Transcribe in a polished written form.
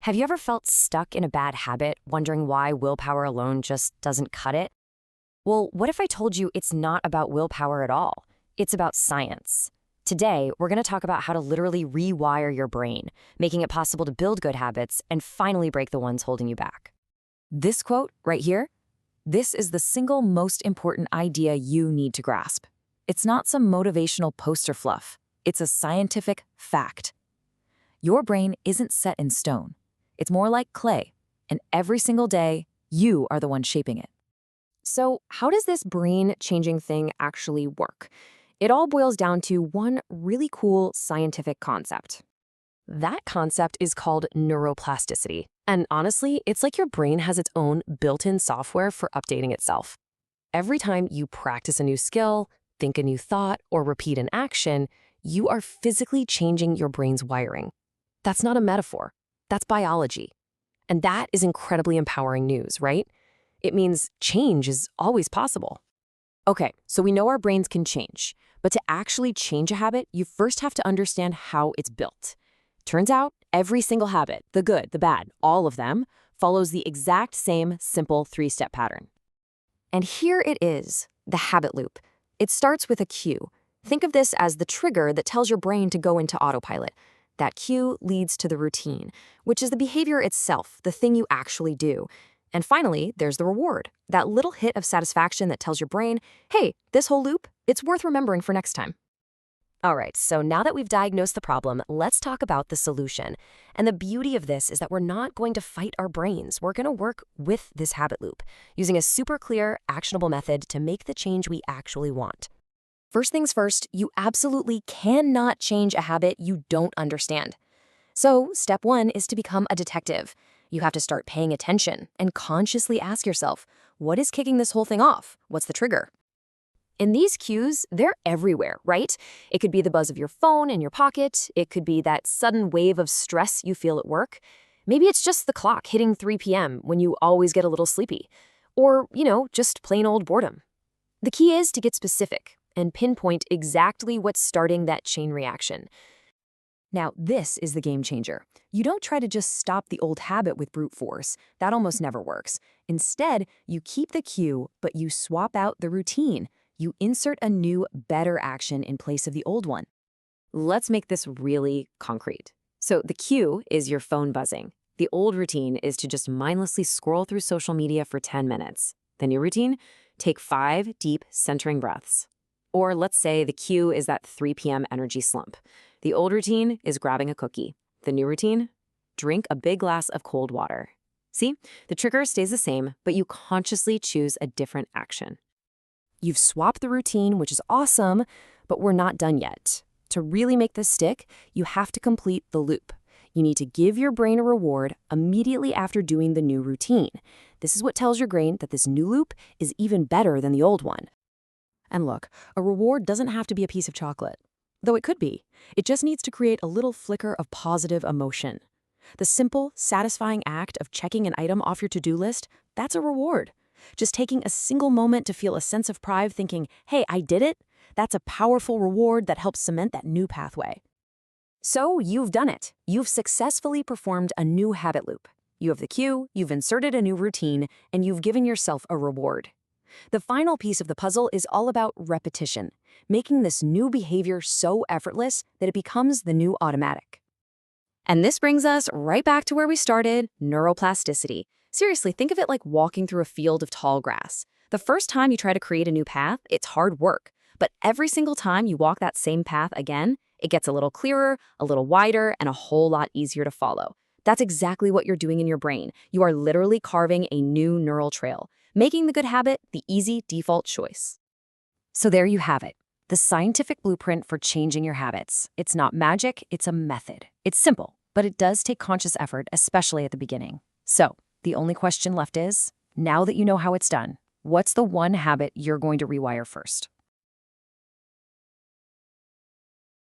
Have you ever felt stuck in a bad habit, wondering why willpower alone just doesn't cut it? Well, what if I told you it's not about willpower at all? It's about science. Today, we're going to talk about how to literally rewire your brain, making it possible to build good habits and finally break the ones holding you back. This quote right here, this is the single most important idea you need to grasp. It's not some motivational poster fluff. It's a scientific fact. Your brain isn't set in stone. It's more like clay, and every single day, you are the one shaping it. So how does this brain-changing thing actually work? It all boils down to one really cool scientific concept. That concept is called neuroplasticity. And honestly, it's like your brain has its own built-in software for updating itself. Every time you practice a new skill, think a new thought, or repeat an action, you are physically changing your brain's wiring. That's not a metaphor. That's biology. And that is incredibly empowering news, right? It means change is always possible. Okay, so we know our brains can change, but to actually change a habit, you first have to understand how it's built. Turns out, every single habit, the good, the bad, all of them, follows the exact same simple three-step pattern. And here it is, the habit loop. It starts with a cue. Think of this as the trigger that tells your brain to go into autopilot. That cue leads to the routine, which is the behavior itself, the thing you actually do. And finally, there's the reward, that little hit of satisfaction that tells your brain, hey, this whole loop, it's worth remembering for next time. All right, so now that we've diagnosed the problem, let's talk about the solution. And the beauty of this is that we're not going to fight our brains. We're going to work with this habit loop, using a super clear, actionable method to make the change we actually want. First things first, you absolutely cannot change a habit you don't understand. So, step one is to become a detective. You have to start paying attention and consciously ask yourself, what is kicking this whole thing off? What's the trigger? And these cues, they're everywhere, right? It could be the buzz of your phone in your pocket. It could be that sudden wave of stress you feel at work. Maybe it's just the clock hitting 3 p.m. when you always get a little sleepy. Or, just plain old boredom. The key is to get specific and pinpoint exactly what's starting that chain reaction. Now, this is the game changer. You don't try to just stop the old habit with brute force. That almost never works. Instead, you keep the cue, but you swap out the routine. You insert a new, better action in place of the old one. Let's make this really concrete. So the cue is your phone buzzing. The old routine is to just mindlessly scroll through social media for 10 minutes. The new routine? Take 5 deep, centering breaths. Or let's say the cue is that 3 p.m. energy slump. The old routine is grabbing a cookie. The new routine? Drink a big glass of cold water. See? The trigger stays the same, but you consciously choose a different action. You've swapped the routine, which is awesome, but we're not done yet. To really make this stick, you have to complete the loop. You need to give your brain a reward immediately after doing the new routine. This is what tells your brain that this new loop is even better than the old one. And look, a reward doesn't have to be a piece of chocolate. Though it could be. It just needs to create a little flicker of positive emotion. The simple, satisfying act of checking an item off your to-do list, that's a reward. Just taking a single moment to feel a sense of pride thinking, hey, I did it, that's a powerful reward that helps cement that new pathway. So you've done it. You've successfully performed a new habit loop. You have the cue, you've inserted a new routine, and you've given yourself a reward. The final piece of the puzzle is all about repetition, making this new behavior so effortless that it becomes the new automatic. And this brings us right back to where we started, neuroplasticity. Seriously, think of it like walking through a field of tall grass. The first time you try to create a new path, it's hard work. But every single time you walk that same path again, it gets a little clearer, a little wider, and a whole lot easier to follow. That's exactly what you're doing in your brain. You are literally carving a new neural trail, making the good habit the easy default choice. So there you have it, the scientific blueprint for changing your habits. It's not magic, it's a method. It's simple, but it does take conscious effort, especially at the beginning. So the only question left is, now that you know how it's done, what's the one habit you're going to rewire first?